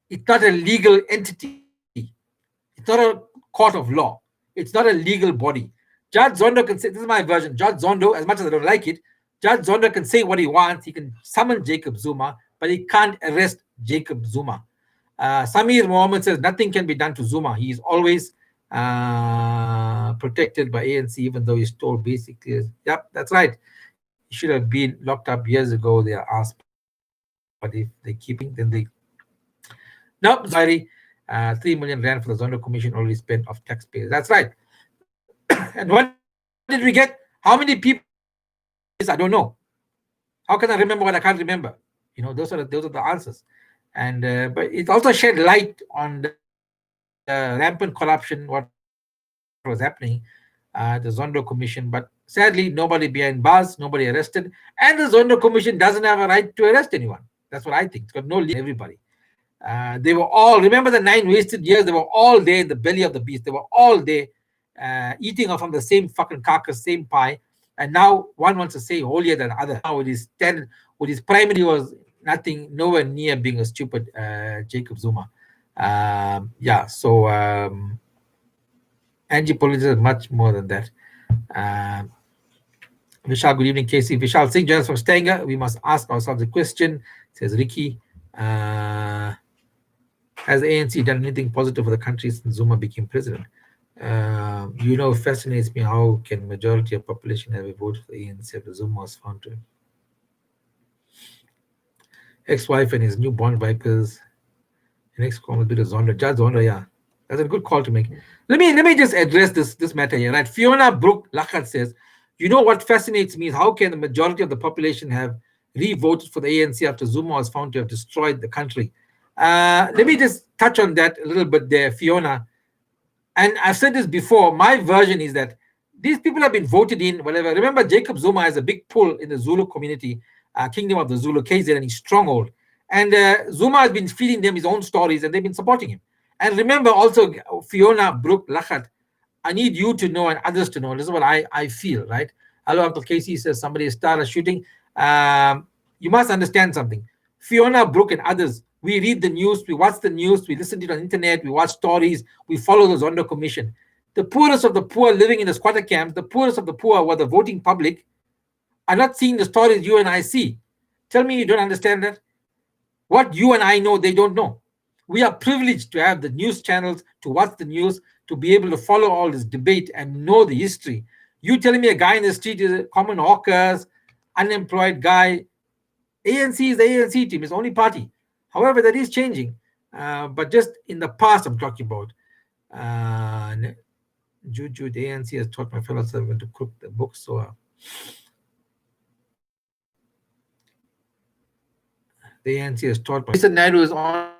it's not a legal entity. It's not a court of law. It's not a legal body. Judge Zondo can say, this is my version, Judge Zondo, as much as I don't like it, Judge Zondo can say what he wants. He can summon Jacob Zuma, but he can't arrest Jacob Zuma. Samir Mohammed says nothing can be done to Zuma. He is always protected by ANC, even though he's told basically, yep, that's right. He should have been locked up years ago. They are asked, but if they keep him, then they no, sorry. 3 million rand for the Zondo Commission already spent of taxpayers. That's right. And what did we get? How many people are involved in this? I don't know. How can I remember what I can't remember? Those are the answers. And but it also shed light on the rampant corruption, what was happening the Zondo Commission. But sadly, nobody behind bars, nobody arrested, and the Zondo Commission doesn't have a right to arrest anyone. That's what I think. It's got no legal everybody. They were all, remember the 9 wasted years, they were all there in the belly of the beast. They were all there eating from the same fucking carcass, same pie. And now one wants to say holier than other. With his primary was nothing, nowhere near being a stupid Jacob Zuma. Angie politics is much more than that. Vishal, good evening, Casey. Vishal Singh joins from Stanger. We must ask ourselves a question, says Ricky. Has the ANC done anything positive for the country since Zuma became president? It fascinates me how can majority of population have a vote for the ANC after Zuma was found to ex-wife and his new Bond Vipers. The next call will be the Zonda. Judge Zonda, yeah. That's a good call to make. Let me just address this matter here. Right. Fiona Brooke Lachat says, what fascinates me is how can the majority of the population have re-voted for the ANC after Zuma was found to have destroyed the country? Let me just touch on that a little bit there, Fiona. And I've said this before, my version is that these people have been voted in, whatever. Remember, Jacob Zuma has a big pull in the Zulu community, Kingdom of the Zulu, KZN, and his stronghold. And Zuma has been feeding them his own stories, and they've been supporting him. And remember also, Fiona Brooke Lachat, I need you to know and others to know. This is what I feel, right? Hello, Uncle Casey says somebody started shooting. You must understand something. Fiona Brooke and others, we read the news, we watch the news, we listen to it on the internet, we watch stories, we follow the Zondo Commission. The poorest of the poor living in the squatter camps, the poorest of the poor who are the voting public, are not seeing the stories you and I see. Tell me you don't understand that? What you and I know, they don't know. We are privileged to have the news channels, to watch the news, to be able to follow all this debate and know the history. You telling me a guy in the street is a common hawkers, unemployed guy. ANC is the ANC team, it's the only party. However, that is changing. But just in the past, I'm talking about. Juju, the ANC has taught my fellow servant to cook the books. So the ANC has taught my. Mr. Naidu is on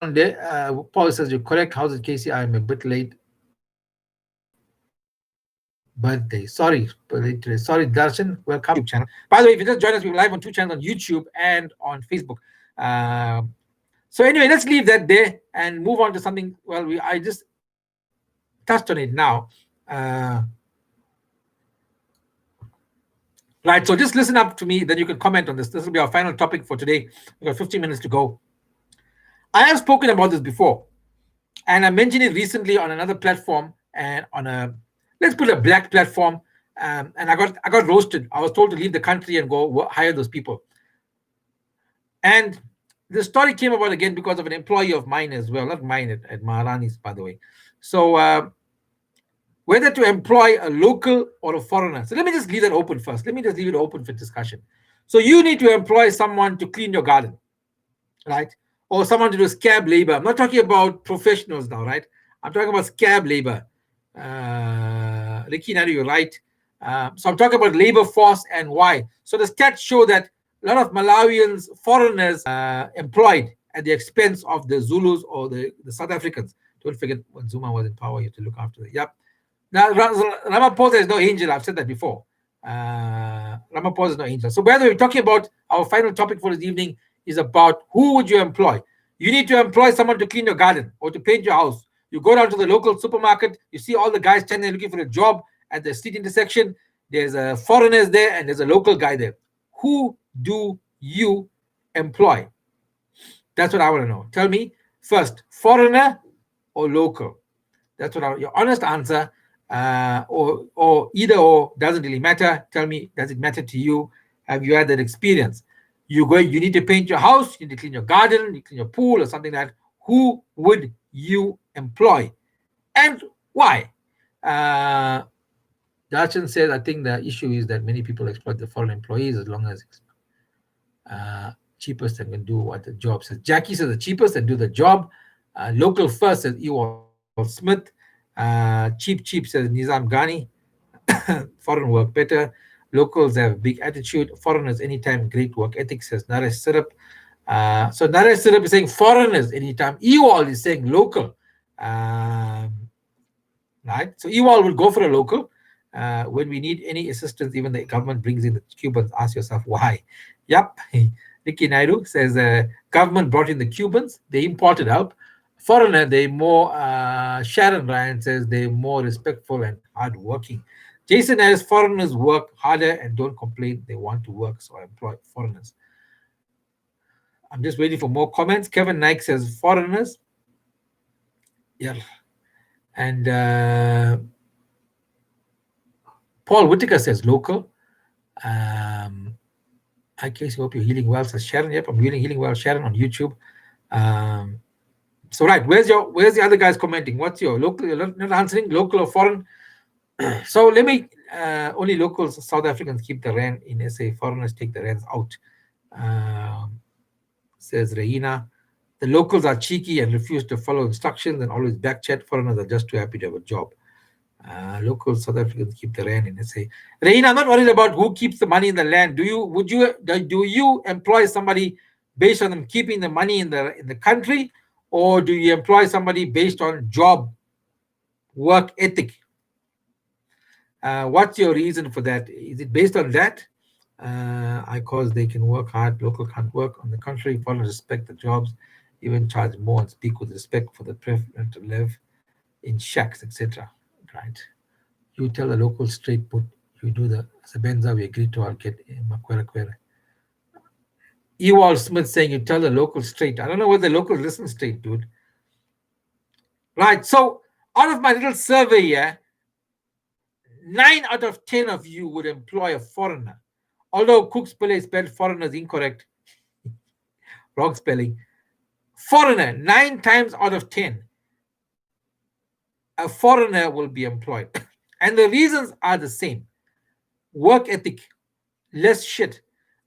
there. Paul says, you're correct. How's it, Casey? I'm a bit late. Birthday. Sorry, Darshan. Welcome to YouTube channel. By the way, if you just join us, we're live on 2 channels on YouTube and on Facebook. So anyway, let's leave that there and move on to something. Well, I just touched on it now. Right, so just listen up to me, then you can comment on this. This will be our final topic for today. We've got 15 minutes to go. I have spoken about this before, and I mentioned it recently on another platform and on a, let's put a black platform, and I got roasted. I was told to leave the country and go hire those people. And the story came about again because of an employee of mine as well, not mine, at Maharani's, by the way. So whether to employ a local or a foreigner. So let me just leave that open first. Let me just leave it open for discussion. So you need to employ someone to clean your garden, right? Or someone to do scab labor. I'm not talking about professionals now, right? I'm talking about scab labor. Ricky, now you're right. So I'm talking about labor force and why. So the stats show that a lot of Malawians, foreigners, employed at the expense of the Zulus or the South Africans. Don't forget when Zuma was in power, you have to look after it. Yep. Now, Ramaphosa is no angel. I've said that before. Ramaphosa is no angel. So whether we're talking about our final topic for this evening is about who would you employ? You need to employ someone to clean your garden or to paint your house. You go down to the local supermarket, you see all the guys standing there looking for a job at the street intersection. There's a foreigners there and there's a local guy there. Who do you employ? That's what I want to know. Tell me first, foreigner or local? That's what your honest answer. Or either or, doesn't really matter. Tell me, does it matter to you? Have you had that experience? You need to paint your house, you need to clean your garden, you clean your pool or something like that. Who would you employ? And Why? Uh, Darshan says, I think the issue is that many people exploit the foreign employees as long as cheapest and can do what the job says. Jackie says the cheapest and do the job. Local first says Ewald Smith. Cheap says Nizam Ghani. Foreign work better. Locals have big attitude. Foreigners anytime great work ethic, says Naresh Syrup. So Naresh Syrup is saying foreigners anytime. Ewald is saying local. Right? So Ewald will go for a local. When we need any assistance, even the government brings in the Cubans. Ask yourself why. Yep. Ricky Naidu says government brought in the Cubans. They imported help. Foreigner, they more. Sharon Ryan says they're more respectful and hardworking. Jason has foreigners work harder and don't complain. They want to work, so I employ foreigners. I'm just waiting for more comments. Kevin Nike says foreigners. Yeah. And Paul Whitaker says local. I guess hope you're healing well, says Sharon. Yep, I'm healing well, Sharon, on YouTube. So right, where's the other guys commenting? What's your local? You're not answering local or foreign. So let me only locals, South Africans keep the rand in SA. Foreigners take the rands out. Says Reina. The locals are cheeky and refuse to follow instructions and always backchat. Foreigners are just too happy to have a job. Local South Africans keep the rand in SA. Reina, I'm not worried about who keeps the money in the land. Do you employ somebody based on them keeping the money in the country, or do you employ somebody based on job work ethic? What's your reason for that? Is it based on that? Because they can work hard, local can't work. On the contrary, foreigners respect the jobs, even charge more and speak with respect for the preference to live in shacks, etc. Right? You tell the local straight put, you do the Sabenza, we agree to our get Makwera Kwera. Ewald Smith saying you tell the local straight. I don't know whether the local listen straight, dude. Right, so out of my little survey here, 9 out of 10 of you would employ a foreigner. Although Cook's Pillay spelled foreigner is incorrect. Wrong spelling. Foreigner, 9 times out of 10, a foreigner will be employed. And the reasons are the same. Work ethic, less shit.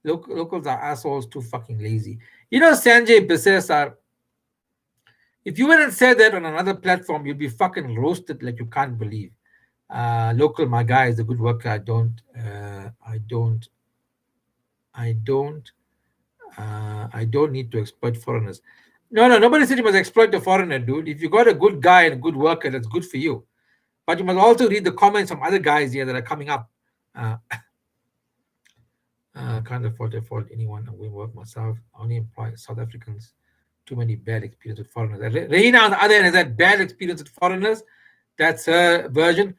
Locals are assholes, too fucking lazy. You know, Sanjay Bisesar, if you went and said that on another platform, you'd be fucking roasted like you can't believe. Local, my guy, is a good worker. I don't need to exploit foreigners. No, nobody said you must exploit the foreigner, dude. If you got a good guy and a good worker, that's good for you. But you must also read the comments from other guys here that are coming up. Can't afford anyone. I will work myself. I only employ South Africans. Too many bad experience with foreigners. Reina, on the other hand, has had bad experience with foreigners. That's her version.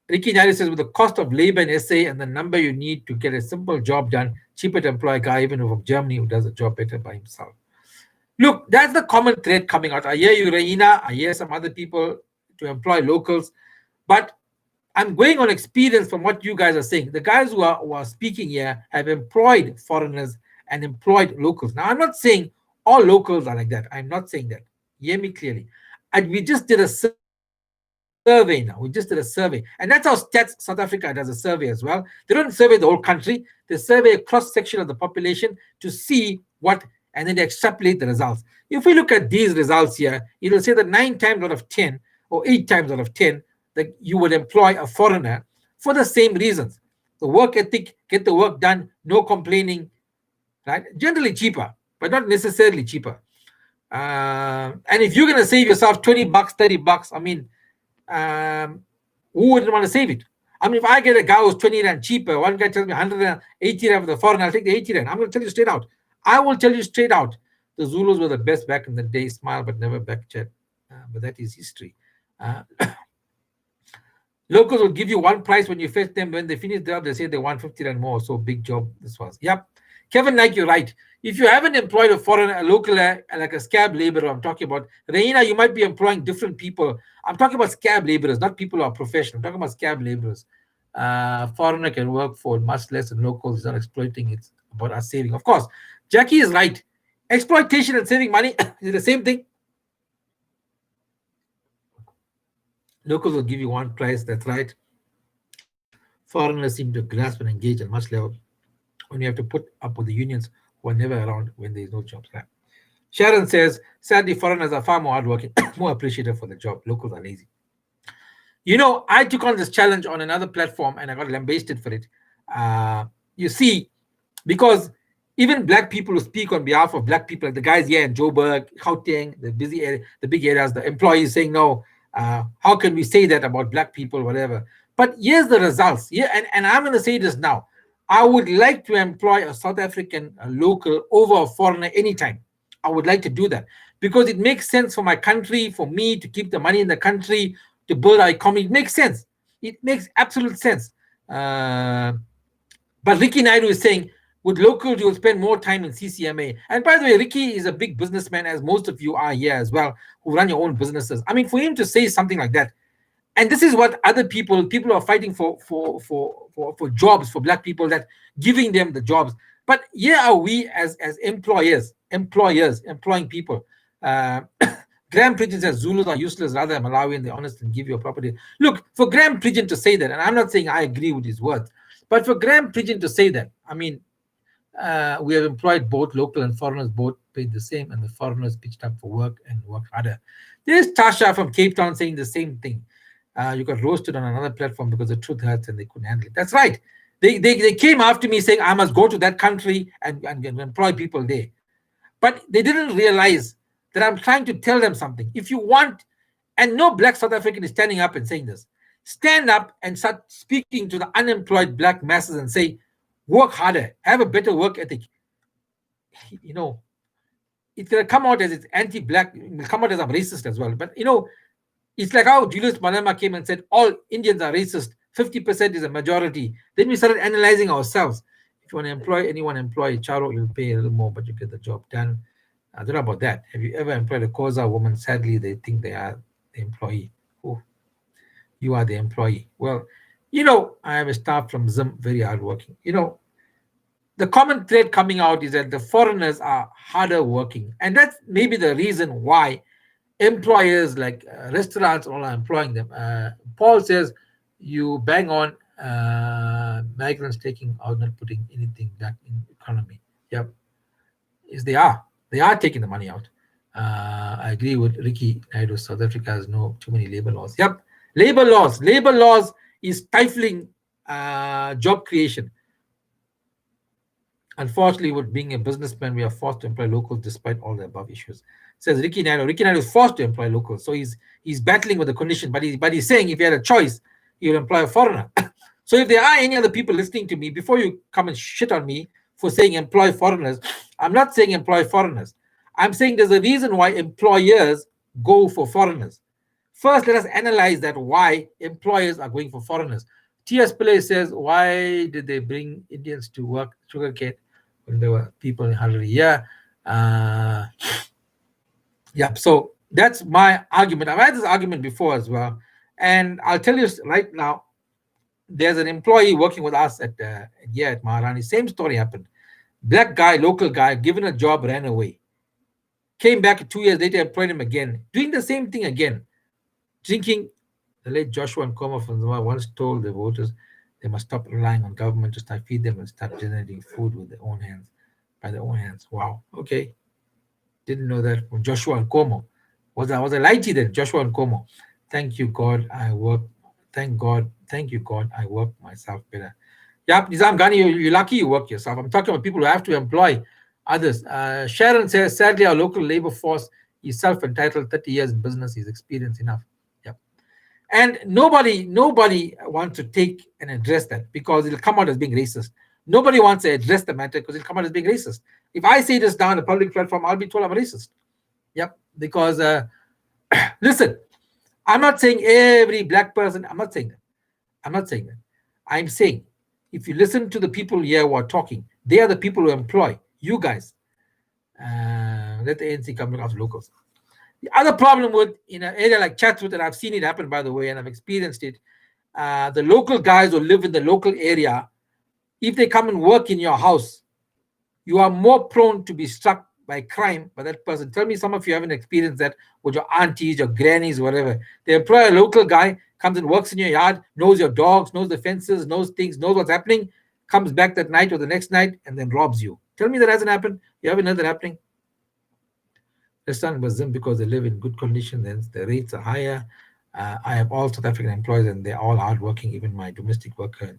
Ricky Nari says, with the cost of labor in SA and the number you need to get a simple job done, cheaper to employ a guy even from Germany who does a job better by himself. Look, that's the common thread coming out. I hear you, Reina. I hear some other people to employ locals. But I'm going on experience from what you guys are saying. The guys who are speaking here have employed foreigners and employed locals. Now, I'm not saying all locals are like that. I'm not saying that. Hear me clearly. We just did a survey now. We just did a survey. And that's how Stats South Africa does a survey as well. They don't survey the whole country. They survey a cross-section of the population to see what, and then they extrapolate the results. If we look at these results here, it will say that 9 times out of 10 or 8 times out of 10 that you would employ a foreigner for the same reasons. The work ethic, get the work done, no complaining, right? Generally cheaper, but not necessarily cheaper. And if you're going to save yourself $20, $30, I mean, who wouldn't want to save it? I mean, if I get a guy who's 20 rand cheaper, one guy tells me 180 rand for the foreign, I'll take the 80 rand. I'm going to tell you straight out. I will tell you straight out. The Zulus were the best back in the day, smile but never backchat. But that is history. Locals will give you one price when you fetch them. When they finish the job, they say they want 50 rand more. So big job this was. Yep. Kevin, like you're right. If you haven't employed a foreigner, a local, like a scab laborer, I'm talking about. Reina, you might be employing different people. I'm talking about scab laborers, not people who are professional. I'm talking about scab laborers. Foreigner can work for much less than locals. It's not exploiting. It's about us saving. Of course, Jackie is right. Exploitation and saving money is the same thing. Locals will give you one price, that's right. Foreigners seem to grasp and engage at much level when you have to put up with the unions who are never around when there is no jobs. Right? Sharon says, sadly, foreigners are far more hardworking, more appreciative for the job. Locals are lazy. I took on this challenge on another platform and I got lambasted for it. Uh, you see, because even black people who speak on behalf of black people, like the guys here in Joburg, Gauteng, the busy area, the big areas, the employees saying no, how can we say that about black people, whatever. But here's the results. Yeah, and I'm going to say this now. I would like to employ a South African local over a foreigner anytime. I would like to do that because it makes sense for my country, for me to keep the money in the country, to build our economy. It makes sense. It makes absolute sense. Uh, but Ricky Naidu is saying, with locals, you will spend more time in CCMA. And by the way, Ricky is a big businessman, as most of you are here as well, who run your own businesses. I mean, for him to say something like that, and this is what other people who are fighting for jobs for black people, that giving them the jobs. But here are we as employers employing people. Uh, Graham Pridgeon says Zulus are useless, rather Malawian, they're honest and give you a property. Look, for Graham Pridgeon to say that, and I'm not saying I agree with his words, but for Graham Pridgeon to say that, I mean, we have employed both local and foreigners, both paid the same, and the foreigners pitched up for work and worked harder. There's Tasha from Cape Town saying the same thing. You got roasted on another platform because the truth hurts and they couldn't handle it. That's right. They came after me saying I must go to that country and employ people there. But they didn't realize that I'm trying to tell them something. If you want, and no black South African is standing up and saying this, stand up and start speaking to the unemployed black masses and say, work harder, have a better work ethic. You know, it's going to come out as it's anti-black, it will come out as I'm racist as well. But, it's like how Julius Malema came and said, all Indians are racist, 50% is a majority. Then we started analyzing ourselves. If you want to employ anyone, employ Charo, you'll pay a little more, but you get the job done. I don't know about that. Have you ever employed a Kosa woman? Sadly, they think they are the employee. Oh, you are the employee. Well, I have a staff from Zim, very hardworking. The common thread coming out is that the foreigners are harder working. And that's maybe the reason why employers like restaurants all are employing them. Paul says, you bang on migrants taking out, not putting anything back in the economy. Yep. Yes, they are. They are taking the money out. I agree with Ricky Naidu. South Africa has too many labor laws. Yep. Labor laws. Labor laws is stifling job creation. Unfortunately, with being a businessman, we are forced to employ locals despite all the above issues. Says Ricky Naidu. Ricky Naidu is forced to employ locals, so he's battling with the condition. But he's saying if he had a choice, he would employ a foreigner. So if there are any other people listening to me, before you come and shit on me for saying employ foreigners, I'm not saying employ foreigners. I'm saying there's a reason why employers go for foreigners. First, let us analyze that why employers are going for foreigners. T.S. Pillay says, why did they bring Indians to work sugarcane when there were people in Harare? Yeah. So that's my argument. I've had this argument before as well. And I'll tell you right now, there's an employee working with us at Maharani. Same story happened. Black guy, local guy, given a job, ran away. Came back 2 years later, employed him again, doing the same thing again. Drinking. The late Joshua Nkoma from Zuma once told the voters they must stop relying on government to start feed them and start generating food with their own hands, by their own hands. Wow. Okay. Didn't know that from Joshua Nkomo. Was I lighty then? Joshua Nkomo. Thank you, God. I work. Thank God. Thank you, God. I work myself better. Yep, Nizam Ghani, you're lucky you work yourself. I'm talking about people who have to employ others. Sharon says, sadly, our local labor force is self-entitled. 30 years in business is experience enough. Yep. And nobody wants to take and address that because it'll come out as being racist. Nobody wants to address the matter because it'll come out as being racist. If I say this down a public platform, I'll be told I'm a racist. Yep. Because, listen, I'm not saying every black person, I'm not saying that. I'm saying if you listen to the people here who are talking, they are the people who employ you guys. Let the ANC come out of locals. The other problem with in an area like Chatsworth, and I've seen it happen, by the way, and I've experienced it, the local guys who live in the local area, if they come and work in your house, you are more prone to be struck by crime by that person. Tell me some of you haven't experienced that with your aunties, your grannies, whatever. They employ a local guy, comes and works in your yard, knows your dogs, knows the fences, knows things, knows what's happening, comes back that night or the next night and then robs you. Tell me that hasn't happened. You haven't heard that happening? Let's start with them because they live in good conditions and the rates are higher. I have all South African employees and they're all hardworking, even my domestic worker.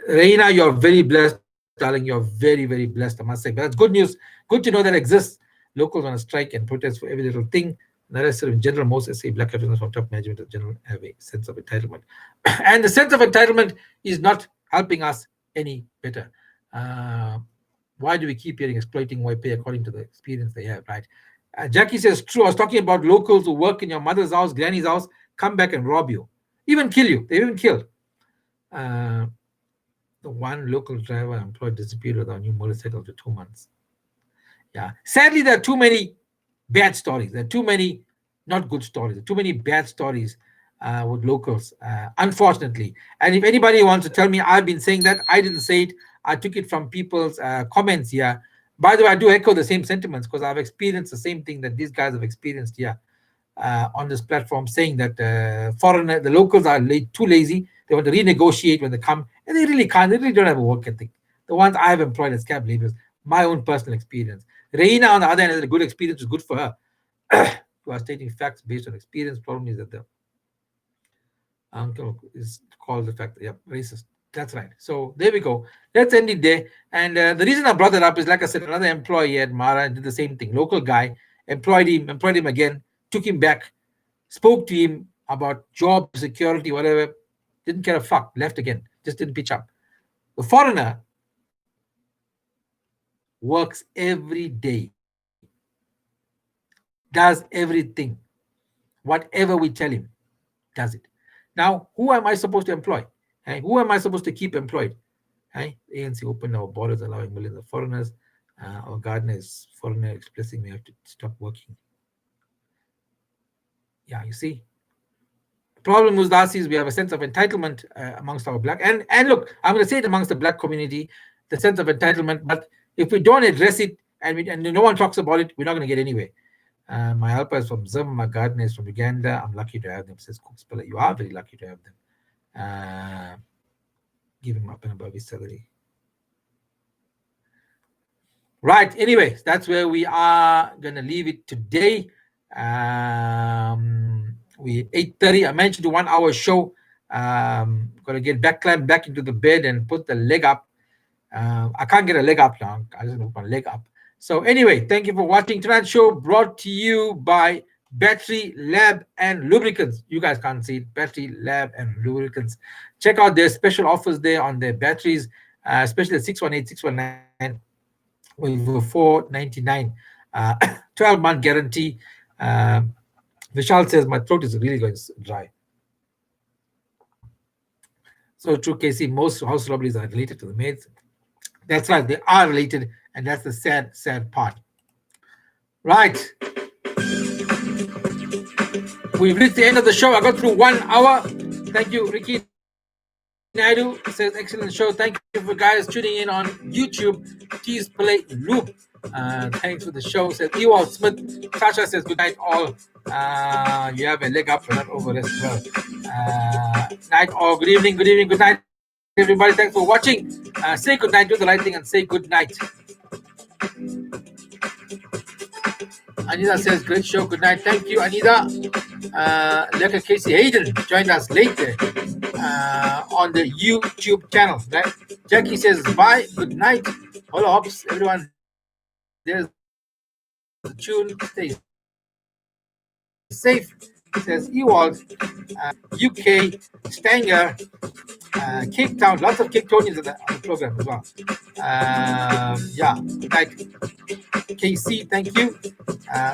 Reina, you're very blessed, darling. You're very, very blessed, I must say. But that's good news. Good to know that exists. Locals on a strike and protest for every little thing. Nonetheless, in general, most SA black Africans from top management in general have a sense of entitlement. And the sense of entitlement is not helping us any better. Why do we keep hearing exploiting white pay according to the experience they have, right? Jackie says, true. I was talking about locals who work in your mother's house, granny's house, come back and rob you, even kill you. They've even killed. The one local driver employed disappeared with our new motorcycle for 2 months. Yeah. Sadly, there are too many bad stories. There are too many not good stories. There are too many bad stories with locals, unfortunately. And if anybody wants to tell me I've been saying that, I didn't say it. I took it from people's comments here. By the way, I do echo the same sentiments because I've experienced the same thing that these guys have experienced here on this platform, saying that the locals are too lazy. They want to renegotiate when they come, and they really can't. They really don't have a work ethic. The ones I've employed as cab laborers, my own personal experience. Reina, on the other hand, has a good experience. It's good for her. You are stating facts based on experience. Problem is that the uncle is called the fact. Yeah, racist. That's right. So there we go. Let's end it there. And the reason I brought that up is, like I said, another employee at Mara did the same thing. Local guy employed him again, took him back, spoke to him about job security, whatever. Didn't care a fuck. Left again. Just didn't pitch up. The foreigner works every day, does everything, whatever we tell him, does it. Now, who am I supposed to employ? Hey, who am I supposed to keep employed? Hey, ANC opened our borders, allowing millions of foreigners. Our gardener is foreigner expressing we have to stop working. Yeah, you see. The problem with us is we have a sense of entitlement amongst our black, and look, I'm going to say it amongst the black community, the sense of entitlement, but if we don't address it and no one talks about it, we're not going to get anywhere. My helper is from Zim, my gardener is from Uganda. I'm lucky to have them, says Cook Spiller. You are very lucky to have them. Give him up and above his salary. Right, anyway, that's where we are going to leave it today. We 8:30. I mentioned the 1 hour show. Going to get climb back into the bed and put the leg up. I can't get a leg up now. I just put my leg up. So anyway, thank you for watching tonight's show, brought to you by Battery Lab and Lubricants. You guys can't see it. Battery Lab and Lubricants. Check out their special offers there on their batteries, especially the 618, 619 with $499, 12-month guarantee. Vishal says my throat is really going dry. So true, Casey. Most house robberies are related to the maids. That's right, they are related, and that's the sad part. Right. We've reached the end of the show. I got through 1 hour. Thank you, Ricky Naidu. Says excellent show. Thank you for guys tuning in on YouTube. Please play loop. Thanks for the show. Says Ewald Smith. Sasha says good night all. You have a leg up, but not over as well. Night all. Good evening, good night, everybody. Thanks for watching. Say good night, do the right thing, and say good night. Anita says great show. Good night. Thank you, Anita. Letter Casey Hayden joined us later on the YouTube channel. Right? Jackie says bye. Good night. Hello, hops. Everyone, there's the tune. Stay safe. Says Ewald, UK, Stanger, Cape Town. Lots of Cape Townians on the program as well. Yeah, good night. KC, thank you.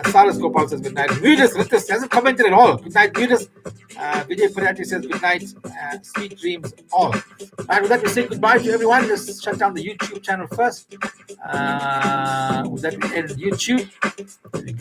Saras Gopal says good night. Mudas Ritus hasn't commented at all. Good night, Mudas. Vijay Parati says good night. Sweet dreams all. And with that, we say goodbye to everyone. Let's shut down the YouTube channel first. With that, we end YouTube. There we go.